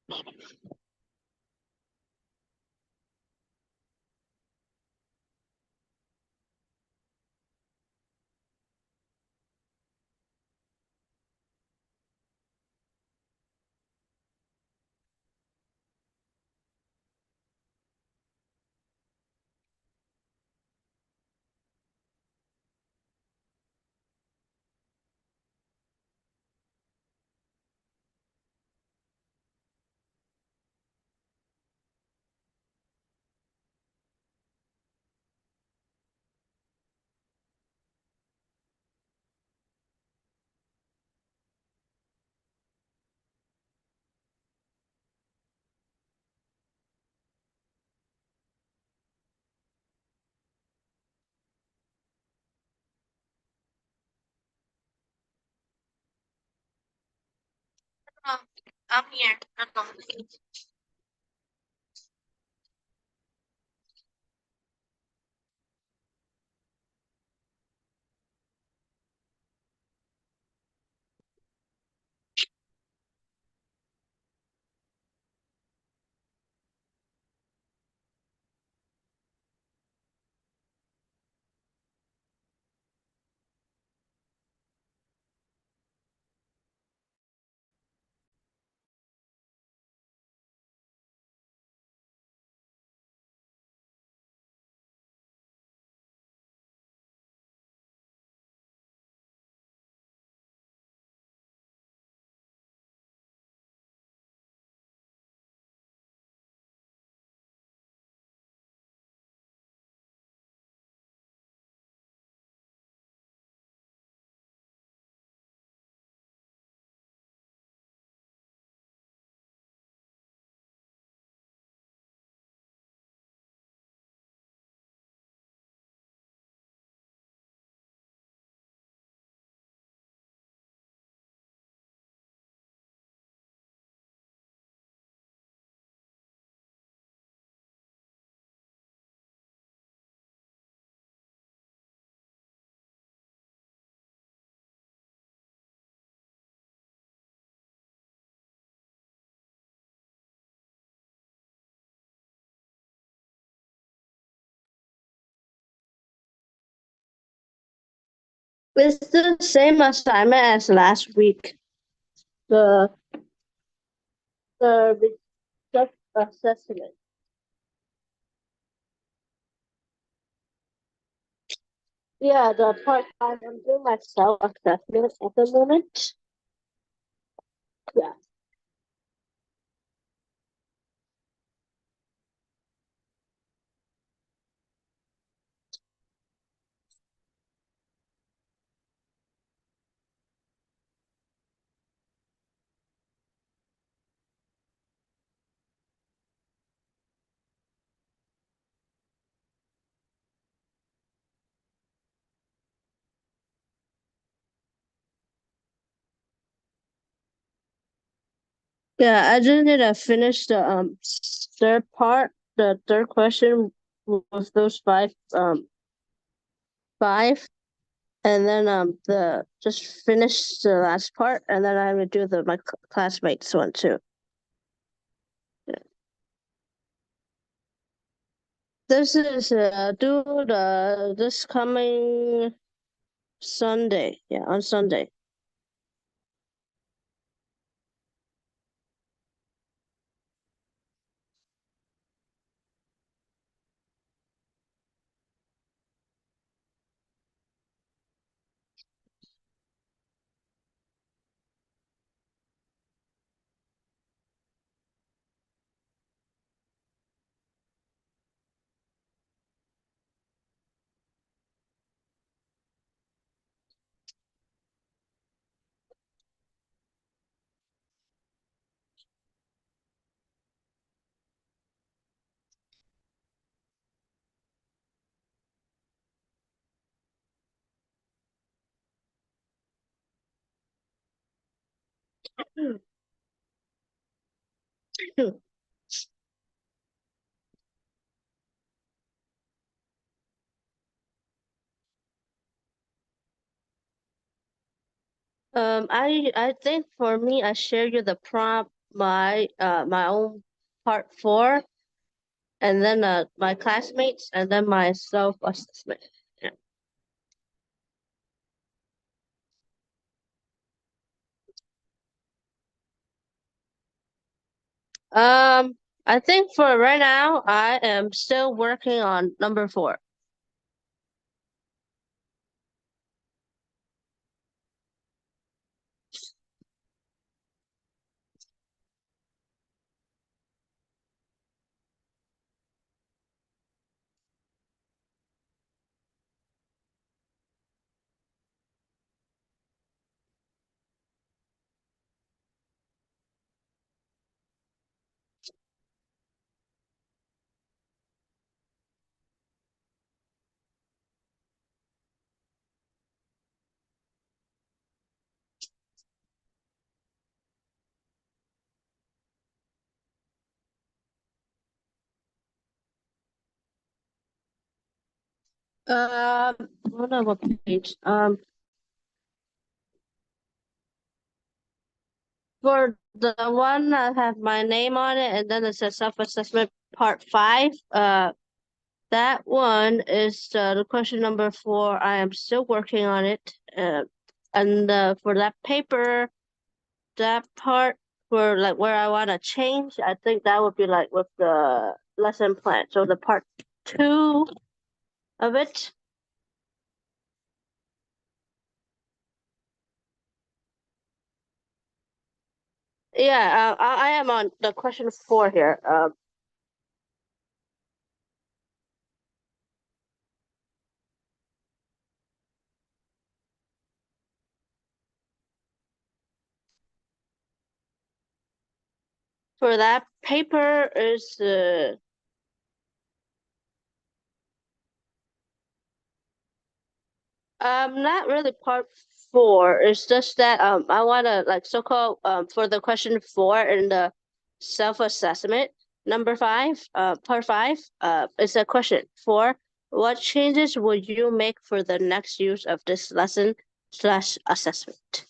Um, I'm here. I'm on. It's the same assignment as last week. The the assessment. Yeah, the part time. I'm doing my self assessment at the moment. Yeah. Yeah, I just need to finish the third part, the third question with those five, and then the just finish the last part, and then I'm gonna do the my classmates one too. This is due this coming Sunday. Yeah, on Sunday. I think for me, I share you the prompt my own part 4, and then my classmates, and then my self-assessment. Yeah. I think for right now, I am still working on number 4. I don't know what page. For the one that have my name on it, and then it says self-assessment part 5. That one is the question number 4. I am still working on it. And for that paper, that part for like where I want to change, I think that would be like with the lesson plan. So the part 2 of it. Yeah, I am on the question 4 here. For that paper is not really part 4. It's just that I wanna like so-called for the question 4 in the self-assessment number 5, part 5, it's a question 4. What changes would you make for the next use of this lesson slash assessment?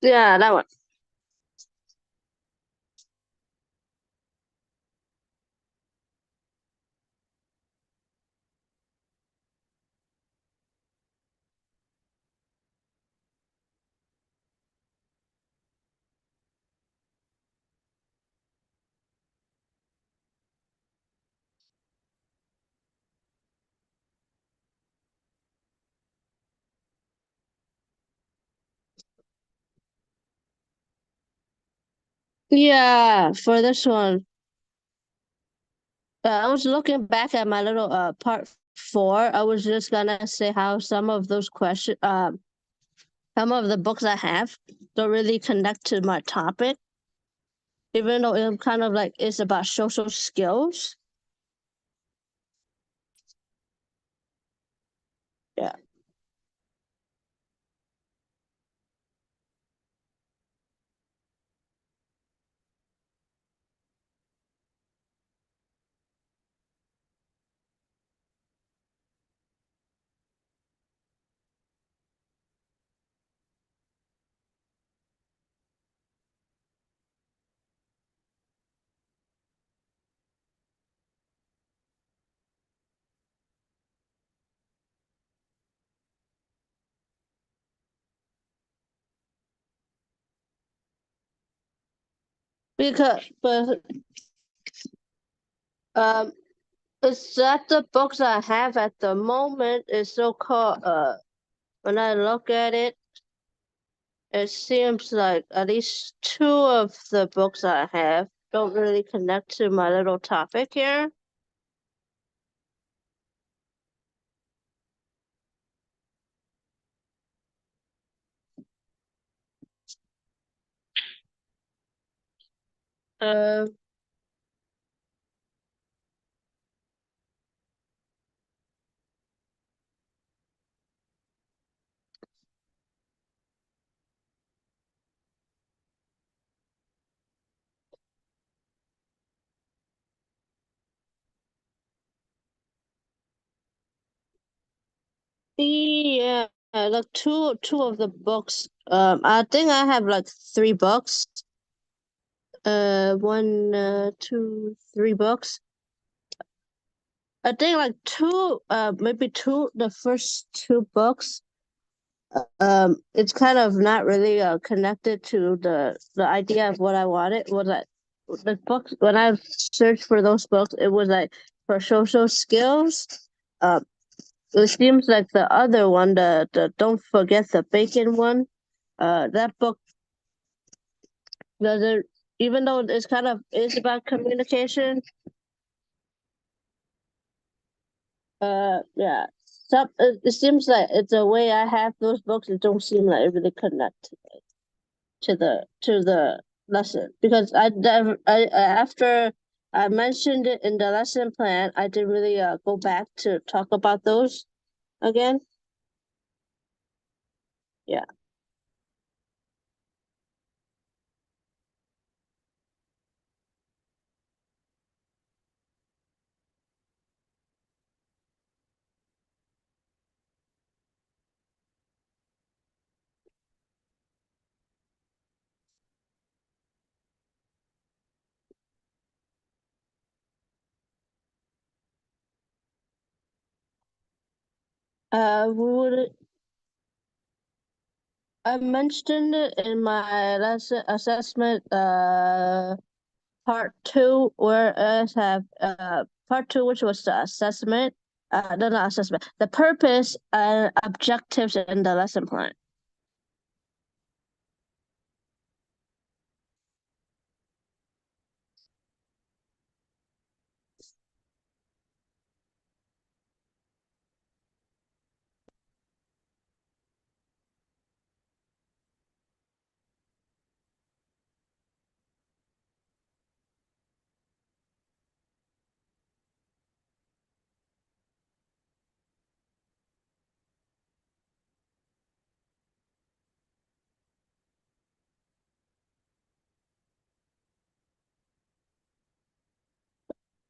Yeah, that one. Yeah, for this one, I was looking back at my little part 4. I was just gonna say how some of those questions, some of the books I have don't really connect to my topic, even though it kind of like is about social skills. Yeah. But um, it's that the books I have at the moment is so called when I look at it, it seems like at least 2 of the books I have don't really connect to my little topic here. Uh, Yeah, like two of the books. I think I have like three books. One, two, three books. I think like two, maybe two. The first two books. It's kind of not really connected to the idea of what I wanted. Was that the books when I searched for those books, it was like for social skills. Um, it seems like the other one, the Don't Forget the Bacon one. That book doesn't, even though it's kind of is about communication. Yeah. It seems like it's the way I have those books. It don't seem like it really connect to the lesson because I after I mentioned it in the lesson plan, I didn't really go back to talk about those again. Yeah. Would I mentioned it in my lesson assessment part two where I have part two which was the assessment no not assessment the purpose and objectives in the lesson plan.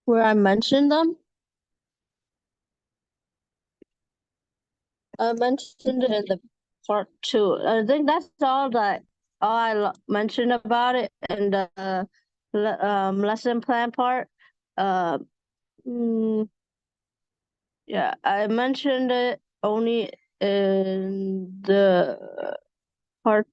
Where I mentioned them. I mentioned it in the part two. I think that's all mentioned about it in the lesson plan part. Uh, mm, yeah, I mentioned it only in the part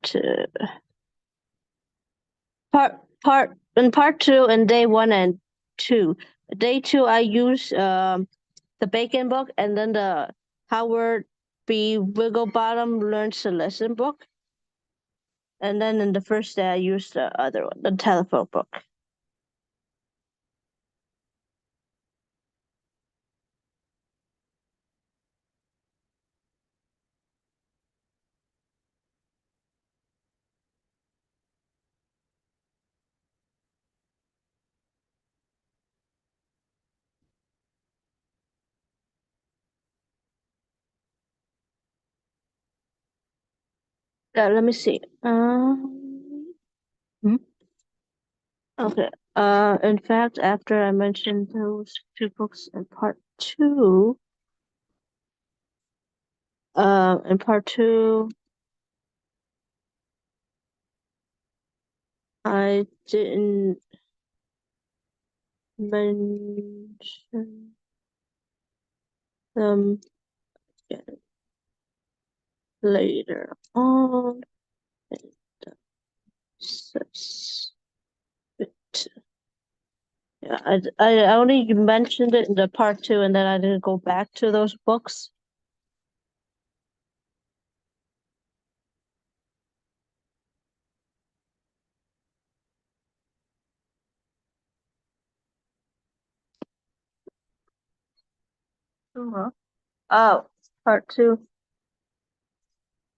part two and day one and two. Day two, I use the Bacon book and then the Howard B. Wigglebottom Learns to Listen book. And then in the first day, I used the other one, the telephone book. Let me see. Hmm? Okay. In fact, after I mentioned those two books in part two, in part two, I didn't mention them again later on. Suspect. Yeah, I only mentioned it in the part two, and then I didn't go back to those books. Uh-huh. Oh, part two.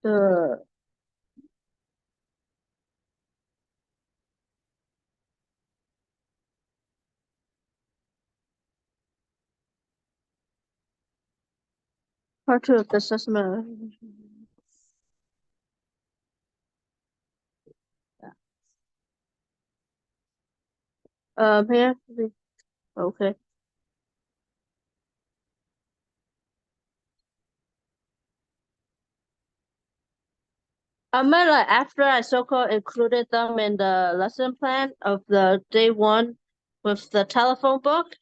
The part two of the assessment. Here. Okay. I meant like after I so-called included them in the lesson plan of the day one with the telephone book.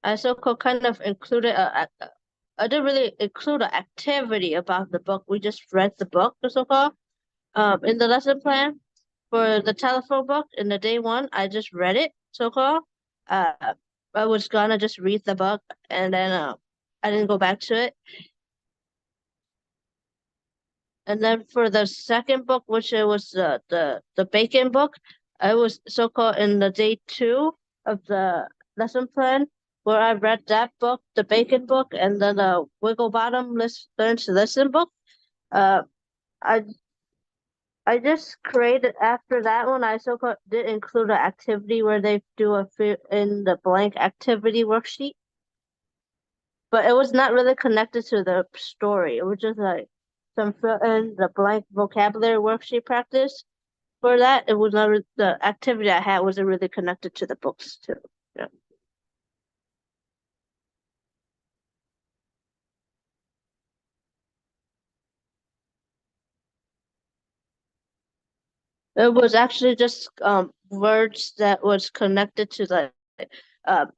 I so-called kind of included I didn't really include an activity about the book. We just read the book, so-called, in the lesson plan. For the telephone book in the day one, I just read it, so-called. I was gonna just read the book and then I didn't go back to it. And then for the second book, which it was the bacon book, I was so-called in the day two of the lesson plan where I read that book, the bacon book, and then the Wigglebottom Learn to Listen book. Uh, I I just created after that one. I so-called did include an activity where they do a in the blank activity worksheet, but it was not really connected to the story. It was just like some fill in the blank vocabulary worksheet practice. For that, it was not the activity I had wasn't really connected to the books too. Yeah. It was actually just words that was connected to the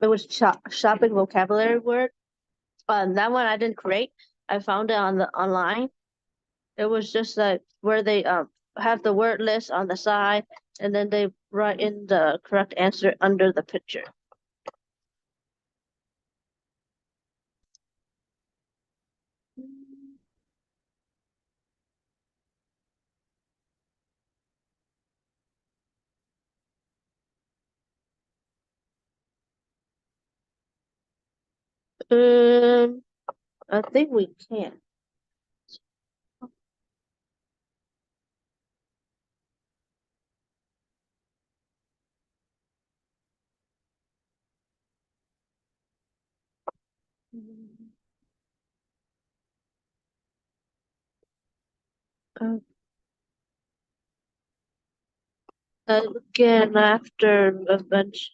it was shopping vocabulary word. That one I didn't create. I found it on the online. It was just like where they have the word list on the side and then they write in the correct answer under the picture. Um, I think we can. Uh, Again, after a bunch,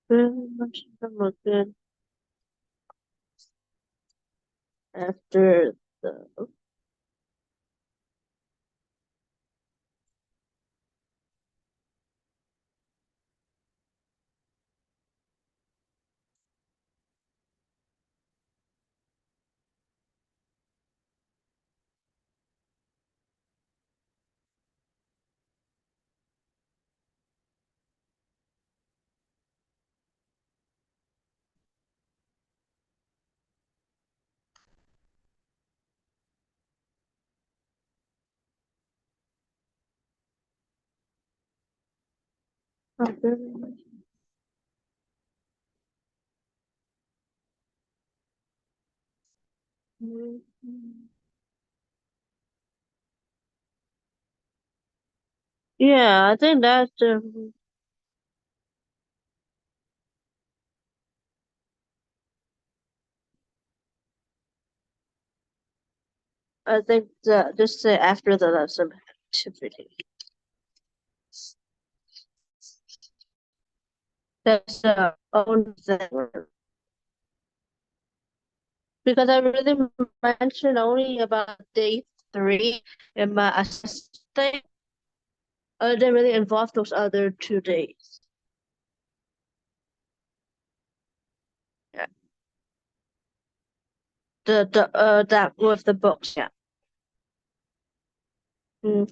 very much again after the. Yeah, I think that's I think just say after the lesson activity. That's the only thing. Because I really mentioned only about day three in my assessment. I didn't really involve those other 2 days. Yeah. The that with the books, yeah. Mm.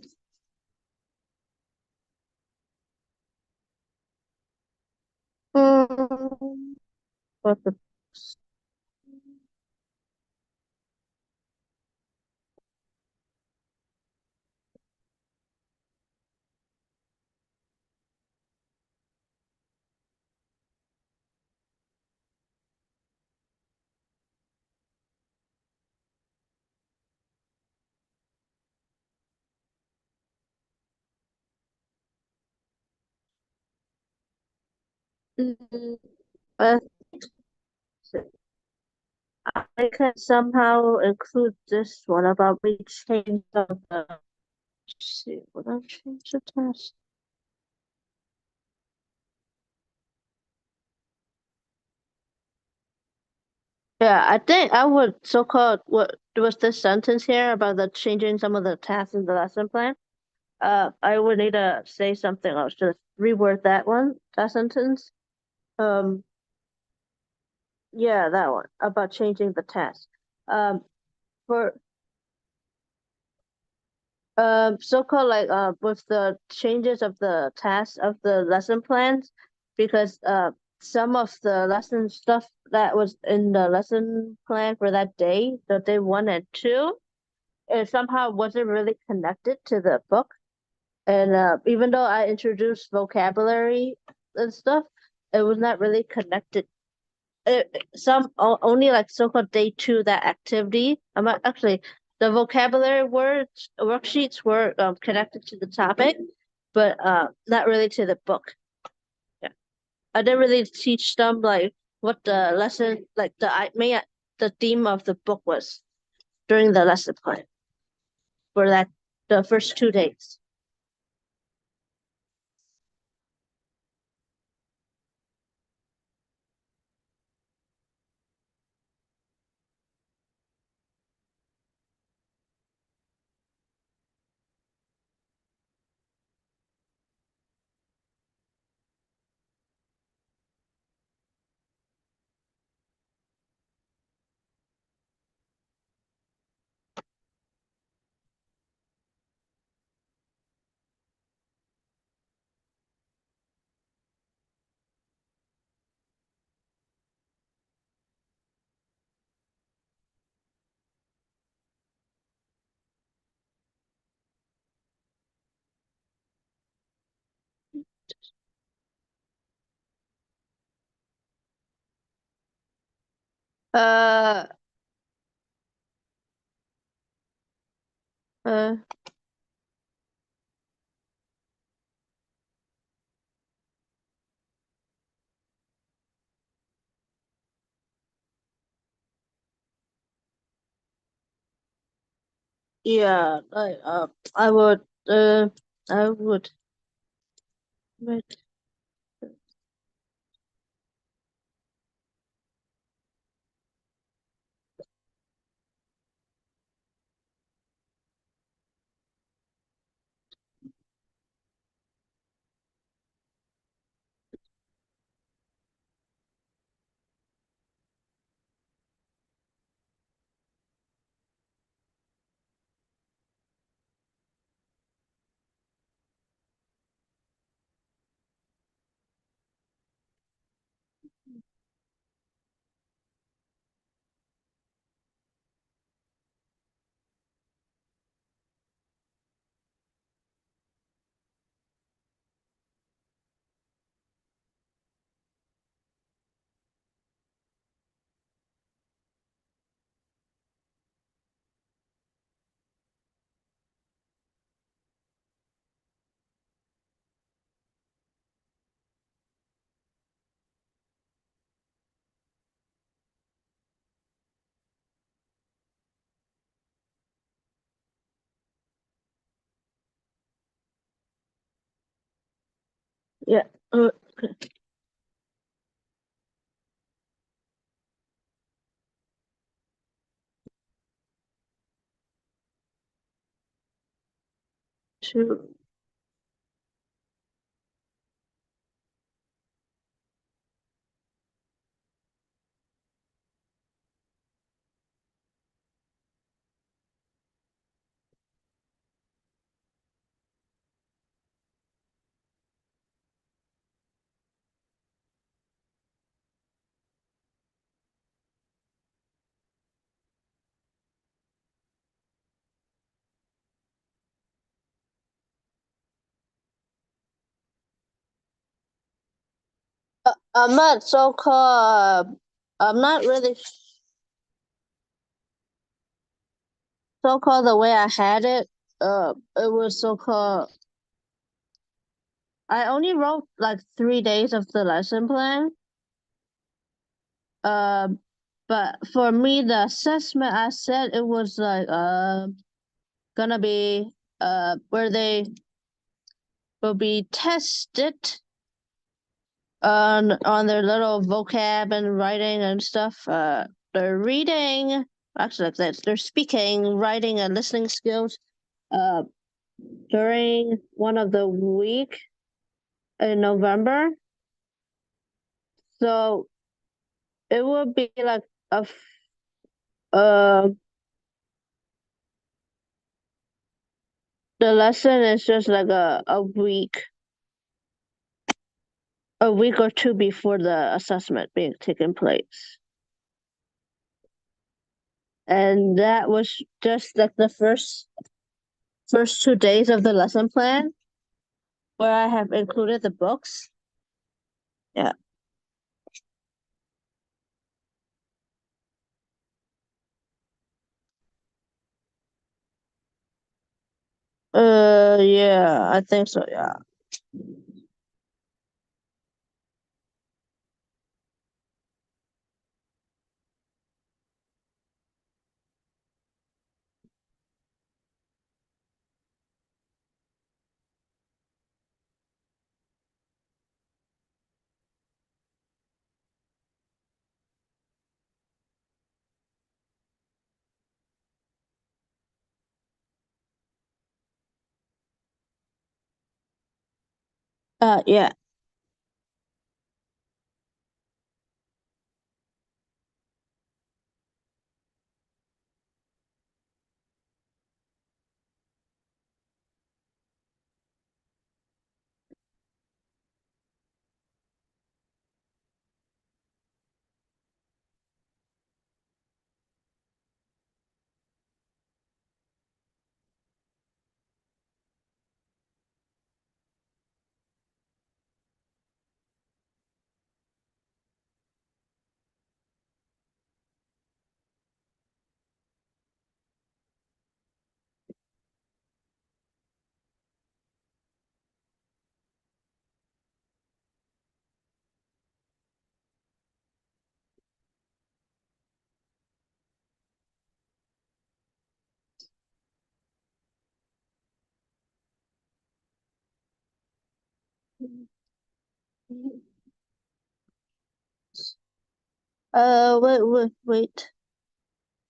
Mm. With the books. Mm. I I can somehow include this one about we change of the. Let's see, would I change the test? Yeah, I think I would so-called what was this sentence here about the changing some of the tasks in the lesson plan. I would need to say something else, just reword that sentence. Um, yeah, that one about changing the task. For so-called like with the changes of the tasks of the lesson plans, because some of the lesson stuff that was in the lesson plan for that day, the day 1 and 2, it somehow wasn't really connected to the book. And even though I introduced vocabulary and stuff, it was not really connected. Only like so-called day 2, that activity. I'm not, actually, the vocabulary words worksheets were connected to the topic, but not really to the book. Yeah, I didn't really teach them like what the lesson, like the theme of the book was during the lesson plan for that the first 2 days. Uh, uh, yeah, I would, I would, wait, yeah, two. I'm not so-called, I'm not really so-called the way I had it. It was so-called, I only wrote like 3 days of the lesson plan. Um, but for me, the assessment, I said it was like gonna be where they will be tested on their little vocab and writing and stuff. their reading, actually like this, their speaking, writing, and listening skills uh during one of the week in November. So it would be like uh the lesson is just like a week or two before the assessment being taken place. And that was just like the first 2 days of the lesson plan where I have included the books. Yeah. Yeah, I think so, yeah. Yeah.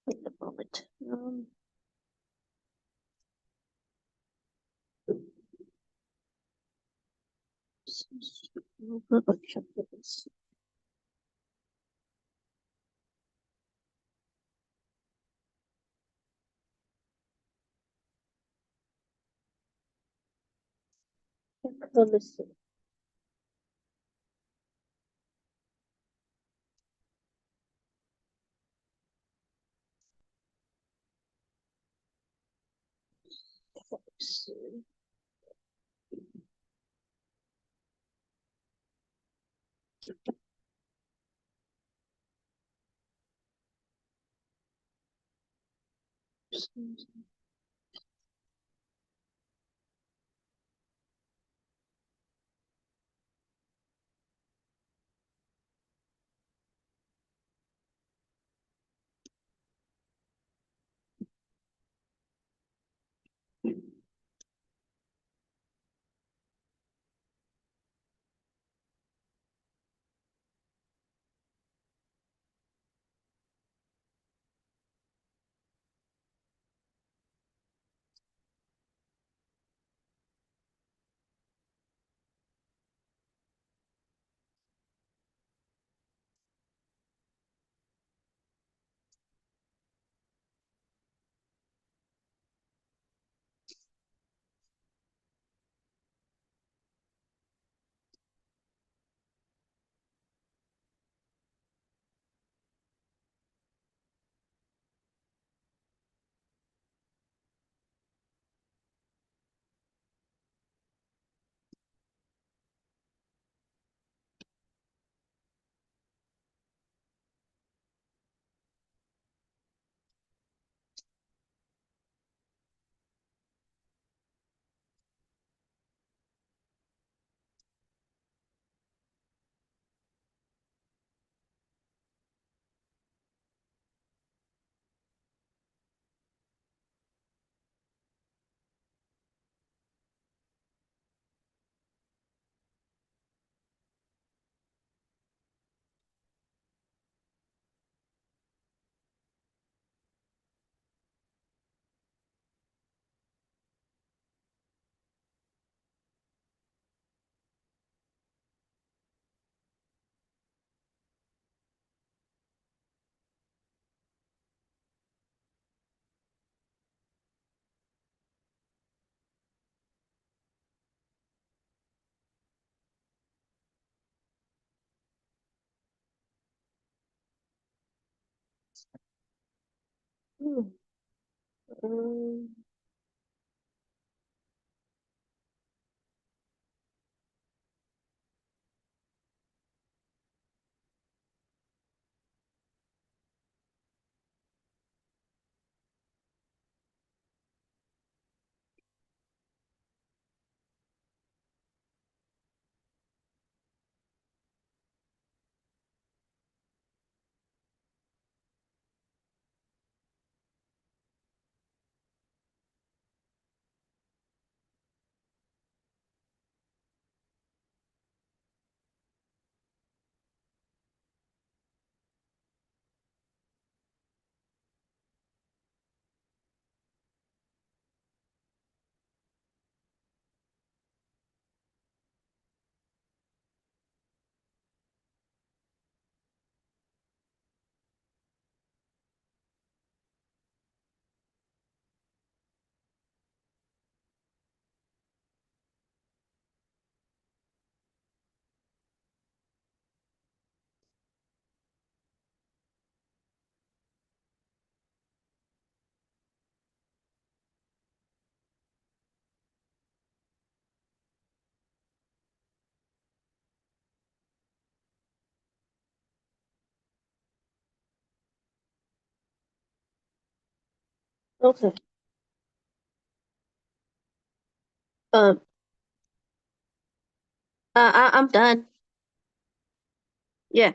Wait a moment. Let me see. Um, okay. Um, I'm done. Yeah.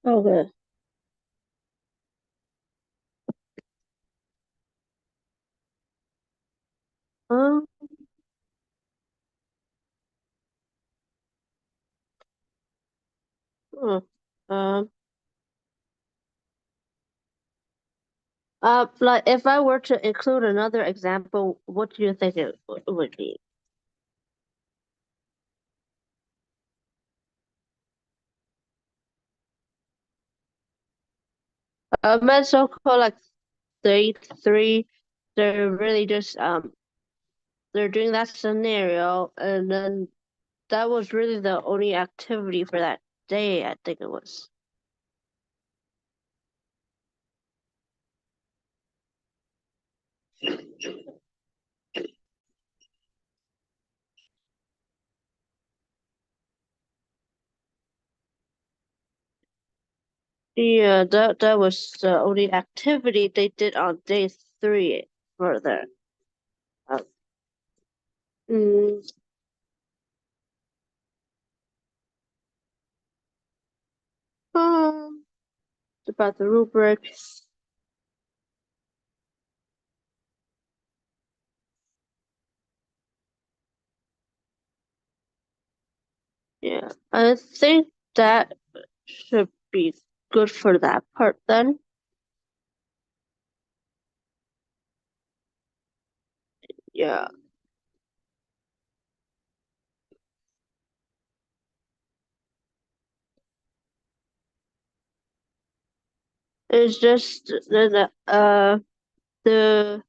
Okay. Um, hmm. um, like if I were to include another example, what do you think it would be? Mesoco like three, they're really just they're doing that scenario, and then that was really the only activity for that day, I think it was. Yeah, that was the only activity they did on day three for the uh, mm, um, about the rubric. Yeah, I think that should be good for that part then. Yeah, it's just the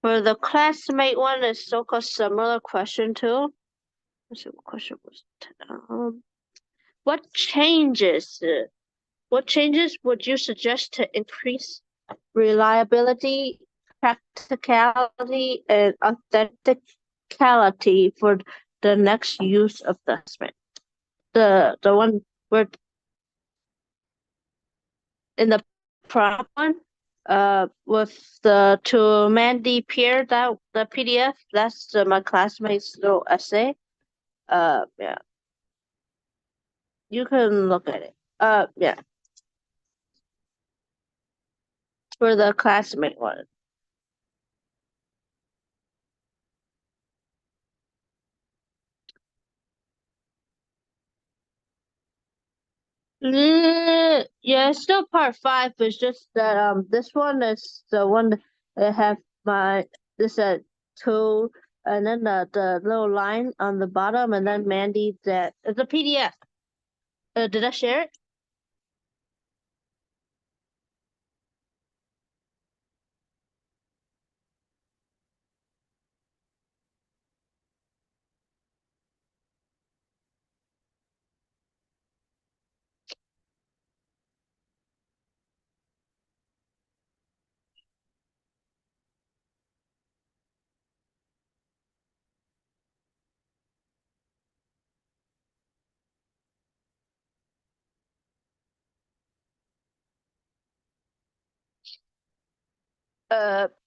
for the classmate one is still a similar question too. Let's see what question was. What changes? What changes would you suggest to increase reliability, practicality, and authenticality for the next use of the assessment? The one where in the prompt one, with the to Mandy Pierre, that the PDF, that's my classmate's little essay. Yeah, you can look at it. Yeah, for the classmate one. Yeah, it's still part five. It's just that this one is the one that have my this two, and then the little line on the bottom, and then Mandy that it's a PDF. Did I share it?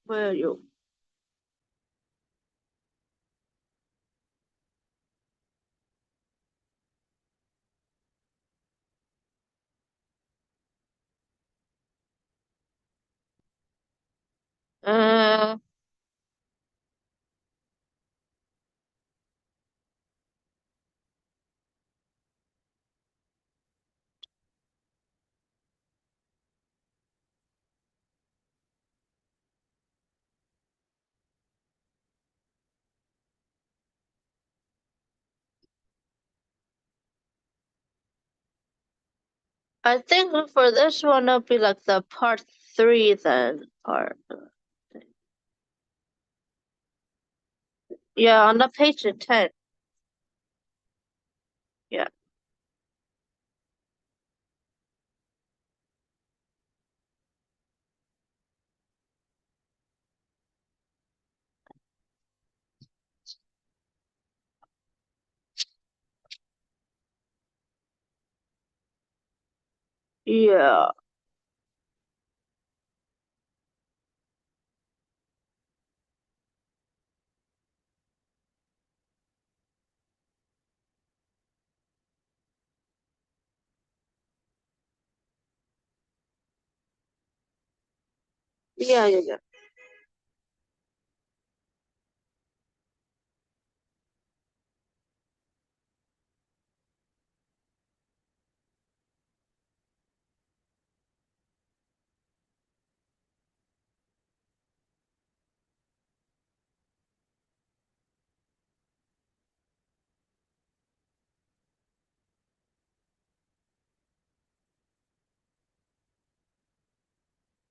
Where are you? Uh, I think for this one it'll be like the part three then part. Yeah, on the page 10. Yeah. Yeah. Yeah, yeah, yeah.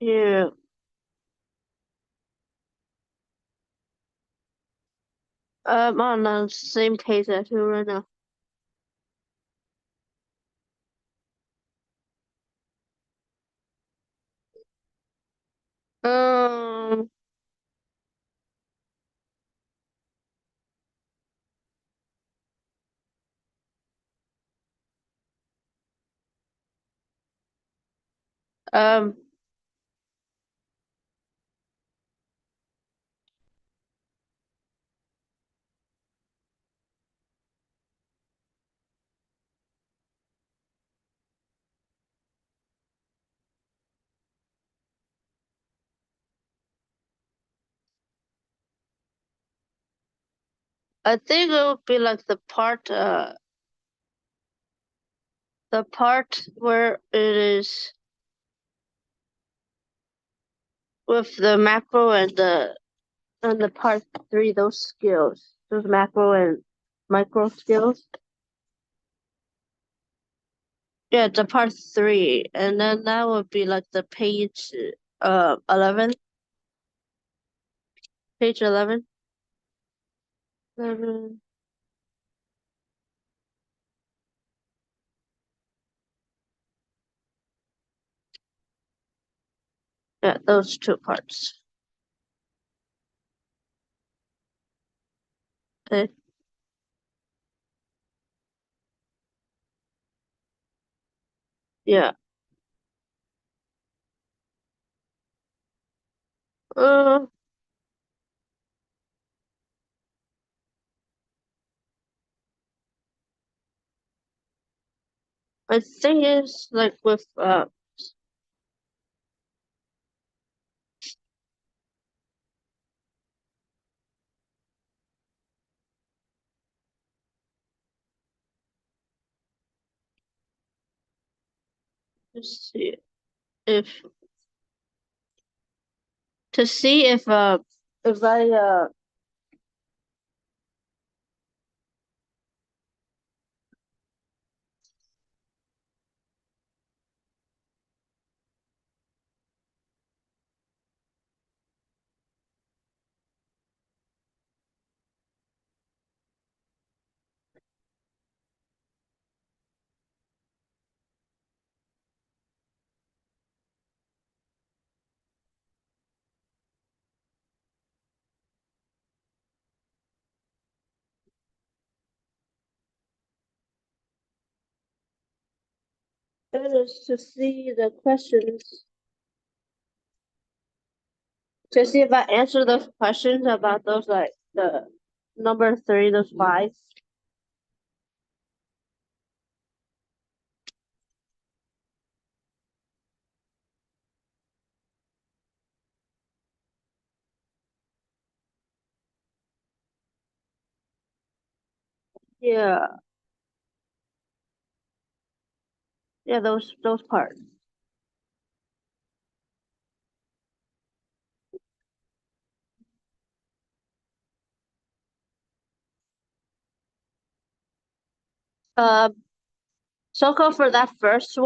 Yeah. I'm on the same page as you right now. Um, um, I think it would be like the part where it is with the macro and the part three, those skills, those macro and micro skills. Yeah, the part three, and then that would be like the page 11, page 11. 11. Yeah, those two parts. Okay. Yeah. Uh, I think it's like with let's see if to see if I it is to see the questions to see if I answer those questions about those like the number three, those five. Yeah, yeah, those parts. Uh, so for that first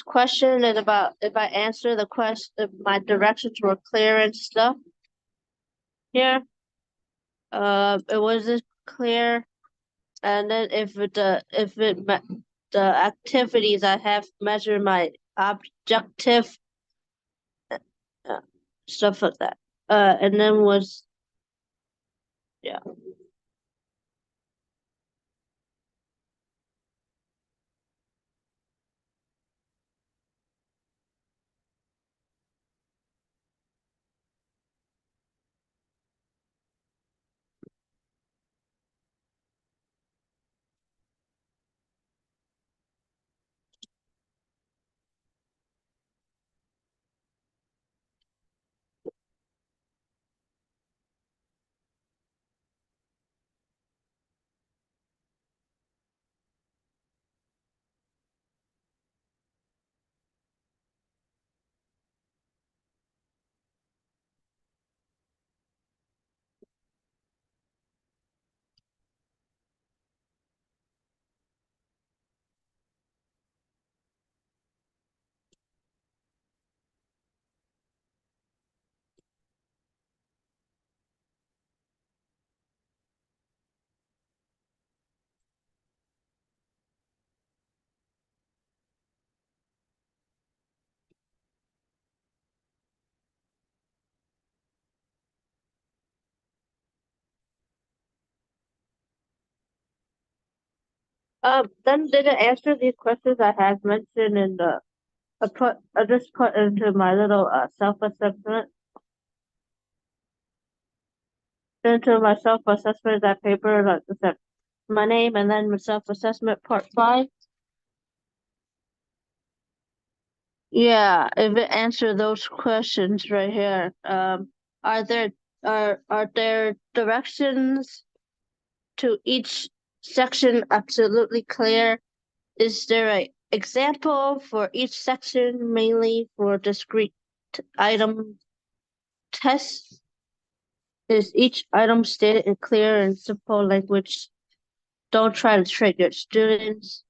question is about if I answer the question, if my directions were clear and stuff. Here, it wasn't clear, and then the activities I have measured my objective, uh, stuff like that. And then was yeah. Then did it answer these questions I had mentioned in the I just put into my little self-assessment into my self-assessment that paper like the my name and then my self-assessment part five. Yeah, if it answer those questions right here, are there are there directions to each section absolutely clear? Is there a example for each section, mainly for discrete item tests? Is each item stated in clear and simple language? Don't try to trick your students.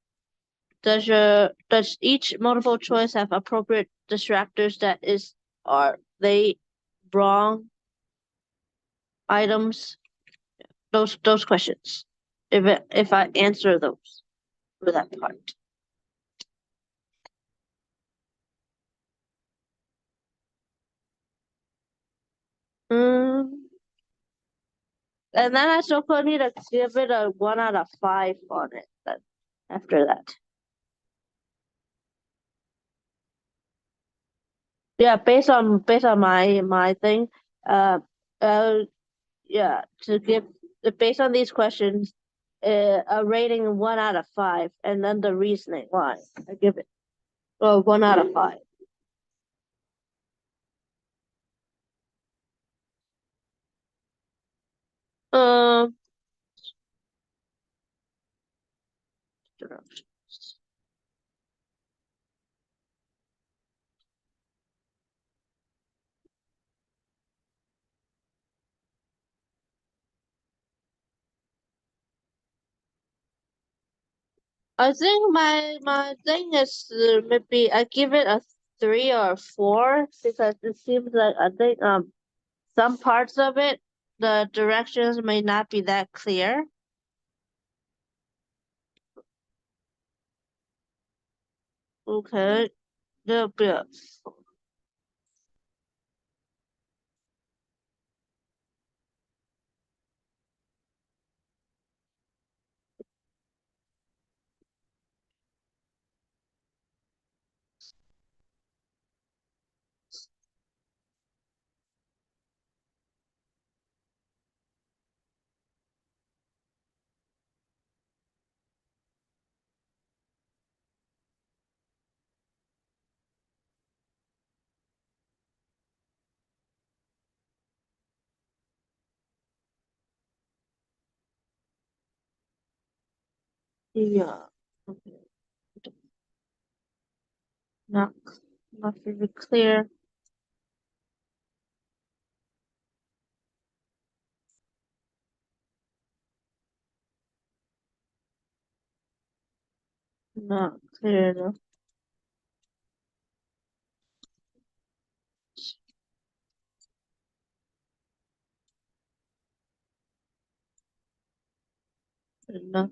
Does each multiple choice have appropriate distractors are they wrong items? Those questions. If I answer those for that part. And then I still need to give it a 1 out of 5 on it. Then after that, yeah, based on my thing, uh, uh, yeah, to give based on these questions, a rating 1 out of 5, and then the reasoning why I give it 1 out of 5. Um, I think my thing is maybe I give it a 3 or 4 because it seems like I think some parts of it the directions may not be that clear. Okay, little bit. Yeah. Okay. Not not very clear. Not clear enough. Enough.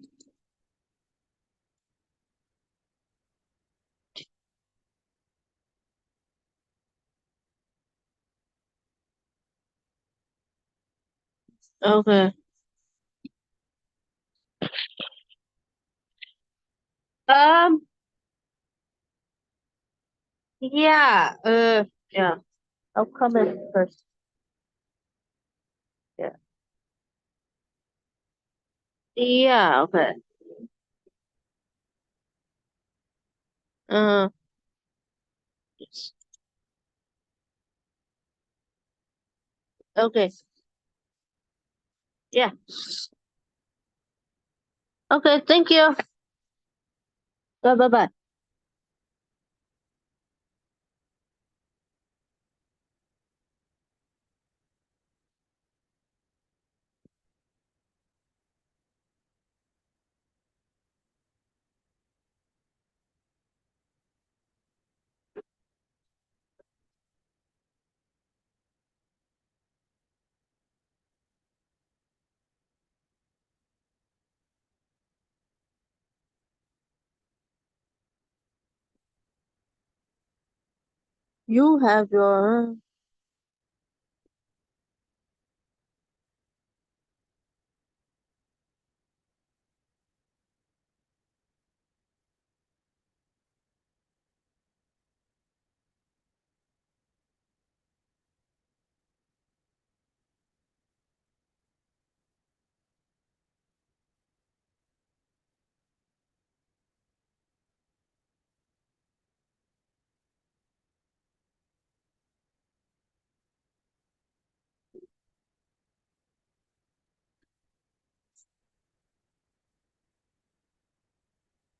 Okay. Um. Yeah. Yeah. I'll come in first. Yeah. Yeah. Okay. Uh. Yes. Okay. Yeah. Okay. Thank you. Bye. Bye. Bye. You have your